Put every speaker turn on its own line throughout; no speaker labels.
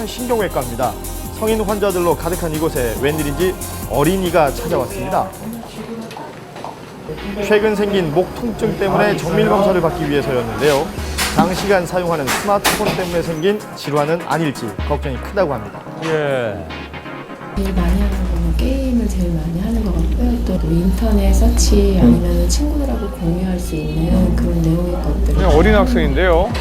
한 신경외과입니다. 성인 환자들로 가득한 이곳에 웬일인지 어린이가 찾아왔습니다. 최근 생긴 목 통증 때문에 정밀 검사를 받기 위해서였는데요. 장시간 사용하는 스마트폰 때문에 생긴 질환은 아닐지 걱정이 크다고 합니다.
예.
제일 많이 하는 거는 게임을 제일 많이 하는 것 같고요. 또 인터넷 서치 아니면 친구들하고 공유할 수 있는 그런 내용의 것들.
그냥 어린 학생인데요.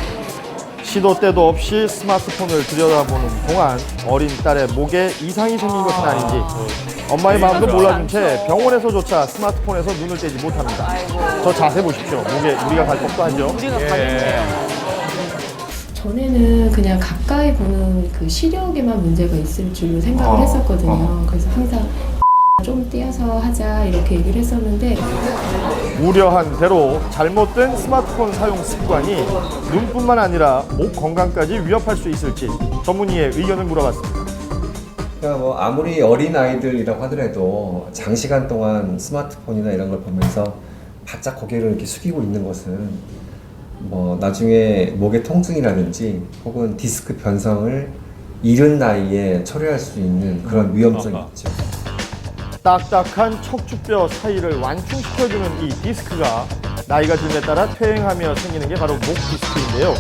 시도 때도 없이 스마트폰을 들여다보는 동안 어린 딸의 목에 이상이 생긴 것은 아닌지 엄마의 마음도 몰라준 채 병원에서조차 스마트폰에서 눈을 떼지 못합니다. 저 자세 보십시오. 목에 우리가 갈 법도 하죠.
예.
전에는 그냥 가까이 보는 그 시력에만 문제가 있을 줄로 생각을 했었거든요. 그래서 항상 좀 띄어서 하자 이렇게 얘기를 했었는데
우려한 대로 잘못된 스마트폰 사용 습관이 눈뿐만 아니라 목 건강까지 위협할 수 있을지 전문의의 의견을 물어봤습니다.
그러니까 뭐 아무리 어린 아이들이라고 하더라도 장시간 동안 스마트폰이나 이런 걸 보면서 바짝 고개를 이렇게 숙이고 있는 것은 뭐 나중에 목의 통증이라든지 혹은 디스크 변성을 이른 나이에 초래할 수 있는 그런 위험성이 있죠.
딱딱한 척추뼈 사이를 완충시켜주는 이 디스크가 나이가 듦에 따라 퇴행하며 생기는 게 바로 목 디스크인데요.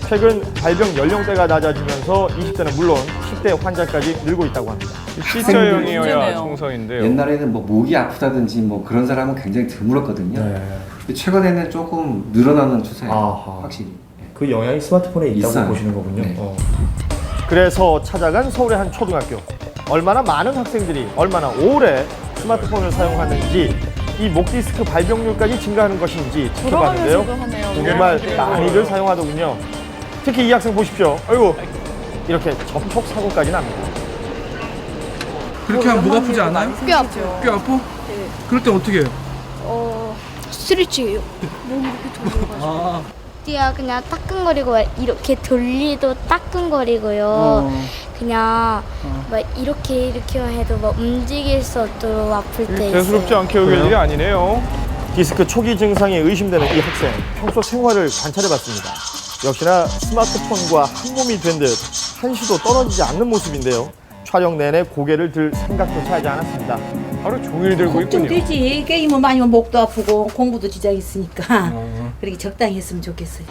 최근 발병 연령대가 낮아지면서 20대는 물론 10대 환자까지 늘고 있다고 합니다.
C자형이어야 총성인데요.
옛날에는 뭐 목이 아프다든지 뭐 그런 사람은 굉장히 드물었거든요. 근데 최근에는 조금 늘어나는 추세예요.
아하.
확실히.
그 영향이 스마트폰에 있다고
있어요.
보시는 거군요.
네.
그래서 찾아간 서울의 한 초등학교. 얼마나 많은 학생들이 얼마나 오래 스마트폰을 사용하는지 이 목 디스크 발병률까지 증가하는 것인지 지켜봤는데요. 정말 많이들 사용하더군요. 특히 이 학생 보십시오. 아이고 이렇게 접촉 사고까지 납니다.
그렇게 하면 목 아프지 않아요?
꽤 아파요.
뼈 아파?
네.
그럴 때 어떻게 해요?
스트레치예요. 몸이 이렇게 돌려가지고.
아,
띠야 그냥 따끔거리고 이렇게 돌리도 따끔거리고요. 그냥 막 이렇게만 해도 막 움직일 수 없도록 아플 때 있어요.
대수롭지 않게 여길 일이 아니네요.
디스크 초기 증상이 의심되는 이 학생. 평소 생활을 관찰해봤습니다. 역시나 스마트폰과 한 몸이 된 듯 한시도 떨어지지 않는 모습인데요. 촬영 내내 고개를 들 생각조차 하지 않았습니다.
하루 종일 들고 있군요.
걱정되지. 게임은 많이 하면 목도 아프고 공부도 지장이 있으니까 그렇게 적당히 했으면 좋겠어요.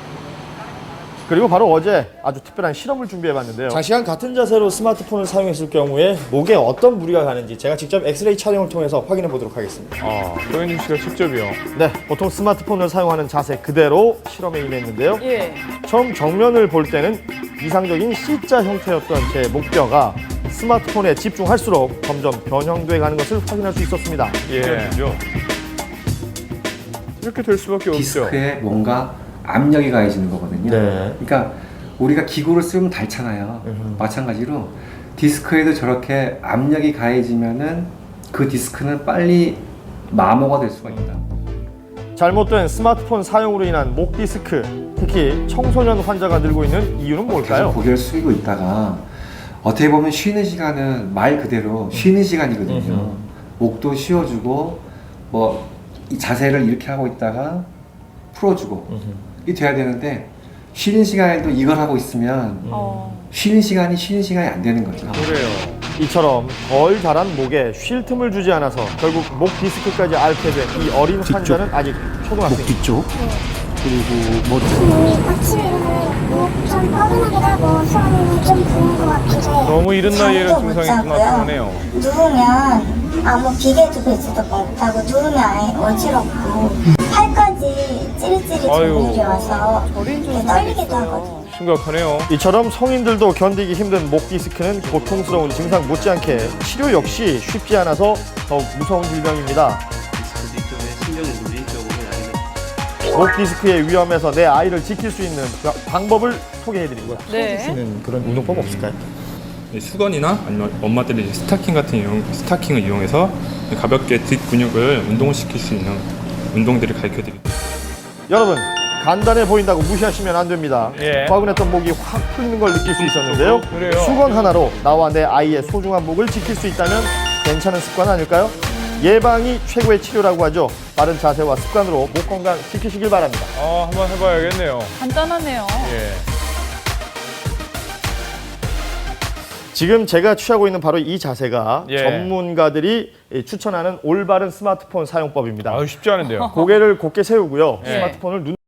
그리고 바로 어제 아주 특별한 실험을 준비해봤는데요. 장시간 같은 자세로 스마트폰을 사용했을 경우에 목에 어떤 무리가 가는지 제가 직접 엑스레이 촬영을 통해서 확인해 보도록 하겠습니다.
조현준 씨가 직접이요.
네, 보통 스마트폰을 사용하는 자세 그대로 실험에 임했는데요.
예.
처음 정면을 볼 때는 이상적인 C자 형태였던 제 목뼈가 스마트폰에 집중할수록 점점 변형돼 가는 것을 확인할 수 있었습니다.
예. 그렇죠. 이렇게 될 수밖에 없죠.
디스크에 뭔가 압력이 가해지는 거거든요.
네.
그러니까 우리가 기구를 쓰면 닳잖아요. 마찬가지로 디스크에도 저렇게 압력이 가해지면은 그 디스크는 빨리 마모가 될 수가 있다.
잘못된 스마트폰 사용으로 인한 목 디스크, 특히 청소년 환자가 늘고 있는 이유는
계속
뭘까요?
고개를 숙이고 있다가 어떻게 보면 쉬는 시간은 말 그대로 쉬는 시간이거든요. 목도 쉬어주고 뭐 이 자세를 이렇게 하고 있다가 풀어주고 이게 돼야 되는데 쉬는 시간에도 이걸 하고 있으면 쉬는 시간이 안 되는 거죠.
그래요.
이처럼 덜 자란 목에 쉴 틈을 주지 않아서 결국 목 디스크까지 앓게 된 이 어린 환자는 아직 초등학생.
뒤쪽 그리고
아침에 일어나면 좀 뻐근하기도 하고 손이 좀 부은 것 같기도 해요.
너무 이른 나이에는
잠도 못
증상이 있구나
자고요.
보네요.
누우면 아무 기계도 뱉지도 못하고 누우면 아예 어지럽고 팔까지 찌릿찌릿
아유.
전율이 와서 떨리기도 하거든요.
심각하네요.
이처럼 성인들도 견디기 힘든 목 디스크는 고통스러운 증상 못지않게 치료 역시 쉽지 않아서 더욱 무서운 질병입니다. 목 디스크의 위험에서 내 아이를 지킬 수 있는 방법을 소개해드리고요.
네.
쓰는 그런 운동법 없을까요?
수건이나 아니면 엄마들이 이제 스타킹 같은 스타킹을 이용해서 가볍게 뒷 근육을 운동을 시킬 수 있는 운동들을 가르쳐 드립니다.
여러분 간단해 보인다고 무시하시면 안 됩니다.
예.
뻐근했던 목이 확 풀리는 걸 느낄 수 있었는데요.
그래요.
수건 하나로 나와 내 아이의 소중한 목을 지킬 수 있다면 괜찮은 습관 아닐까요? 예방이 최고의 치료라고 하죠. 바른 자세와 습관으로 목 건강 지키시길 바랍니다.
한번 해봐야겠네요.
간단하네요.
예.
지금 제가 취하고 있는 바로 이 자세가
예.
전문가들이 추천하는 올바른 스마트폰 사용법입니다.
아유, 쉽지 않은데요.
고개를 곧게 세우고요.
예.
스마트폰을 눈